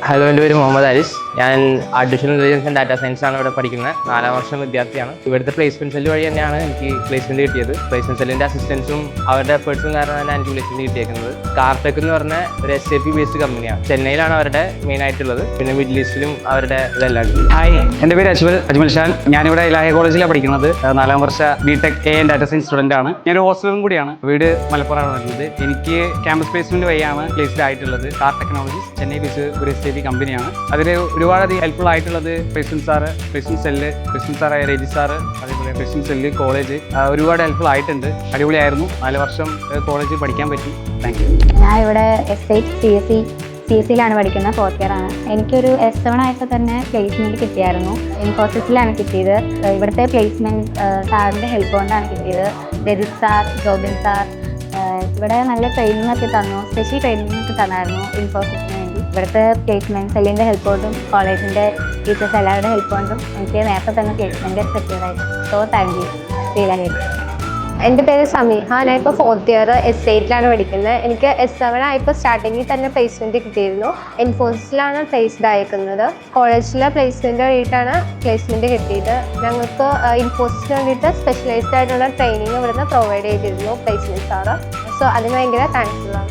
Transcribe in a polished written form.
Hello, എൻ്റെ പേര് മുഹമ്മദ് ആരിസ്. ഞാൻ artificial intelligence and data science ആണ് ഇവിടെ പഠിക്കുന്നത്. 4ാം വർഷം വിദ്യാർത്ഥിയാണ്. ഇവിടുത്തെ പ്ലേസ്മെന്റ് സെല്ല് വഴി തന്നെയാണ് എനിക്ക് പ്ലേസ്മെന്റ് കിട്ടിയത്. പ്ലേസ്മെന്റ് സെല്ലിൻ്റെ അസിസ്റ്റൻസും അവരുടെ എഫേർട്സും കാരണമാണ് എനിക്ക് പ്ലേസ്മെന്റ് കിട്ടിയേക്കുന്നത്. കാർടെക് എന്ന് പറഞ്ഞ ഒരു SAP ബേസ്ഡ് കമ്പനിയാണ്. ചെന്നൈയിലാണ് അവരുടെ മെയിൻ ആയിട്ടുള്ളത്. പിന്നെ മിഡിൽ ഈസ്റ്റിലും അവരുടെ ഇതെല്ലാം. ഹായ്, എൻ്റെ പേര് അജ്മൽ ഷാൻ. ഞാനിവിടെ ഇലാഹ കോളേജിലാണ് പഠിക്കുന്നത്. 4ാം വർഷ BTech AI and data science student ആണ്. ഞാനൊരു ഹോസ്റ്റലും കൂടിയാണ്. വീട് മലപ്പുറമാണ് വരുന്നത്. എനിക്ക് ക്യാമ്പസ് പ്ലേസ്മെന്റ് വഴിയാണ് പ്ലേസ്ഡ് ആയിട്ടുള്ളത്. കാർ ടെക്നോളജീസ് ചെന്നൈ ബേസ്ഡ് ഒരു SAP കമ്പനിയാണ്. അതിൽ ഒരുപാടധികം ഹെൽപ്ഫുൾ ആയിട്ടുള്ളത് placement sir, placement cell, placement സാറായ രജി സാറ്, അതേപോലെ പ്ലേസ്മെന്റ് സെല്ല്, കോളേജ് ഒരുപാട് ഹെൽപ്ഫുൾ ആയിട്ടുണ്ട്. അടിപൊളിയായിരുന്നു. 4 വർഷം കോളേജിൽ പഠിക്കാൻ പറ്റി. Thank you. ഞാൻ ഇവിടെ CSCയിലാണ് പഠിക്കുന്നത്. 4th ഇയർ ആണ്. എനിക്കൊരു S7 ആയപ്പോൾ തന്നെ പ്ലേസ്മെന്റ് കിട്ടിയായിരുന്നു. ഇൻഫോസിസിലാണ് കിട്ടിയത്. ഇവിടുത്തെ പ്ലേസ്മെന്റ് സാറിൻ്റെ ഹെൽപ്പ് കൊണ്ടാണ് കിട്ടിയത്. രജിത് സാർ, ജോബിൻ സാർ ഇവിടെ നല്ല ട്രെയിനിങ് ഒക്കെ തന്നു. സ്പെഷ്യൽ ട്രെയിനിങ് ഒക്കെ തന്നായിരുന്നു ഇൻഫോസിസിന് വേണ്ടി. ഇവിടുത്തെ പ്ലേസ്മെന്റ് സെല്ലിൻ്റെ ഹെൽപ്പ് കൊണ്ടും കോളേജിൻ്റെ ടീച്ചേഴ്സ് എല്ലാവരുടെ ഹെൽപ്പ് കൊണ്ടും എനിക്ക് നേരത്തെ തന്നെ പ്ലേസ്മെന്റ് സെക്യൂർ ആയിരുന്നു. So thank you. എൻ്റെ പേര് സമീഹ. ഞാൻ ഇപ്പോൾ 4th ഇയർ S8ലാണ് പഠിക്കുന്നത്. എനിക്ക് S7 ആയപ്പോൾ സ്റ്റാർട്ടിങ്ങിൽ തന്നെ പ്ലേസ്മെൻറ്റ് കിട്ടിയിരുന്നു. ഇൻഫോസിസിലാണ് പ്ലേസ്ഡ് അയക്കുന്നത്. കോളേജിലെ പ്ലേസ്മെൻറ്റ് വഴിയിട്ടാണ് പ്ലേസ്മെൻറ്റ് കിട്ടിയത്. ഞങ്ങൾക്ക് ഇൻഫോസിസിന് വേണ്ടിയിട്ട് സ്പെഷ്യലൈസ്ഡ് ആയിട്ടുള്ള ട്രെയിനിങ് ഇവിടുന്ന് പ്രൊവൈഡ് ചെയ്തിരുന്നു പ്ലേസ്മെൻറ്റ് സാറ്. സോ അതിന് ഭയങ്കര താങ്ക്ഫുള്ളാണ്.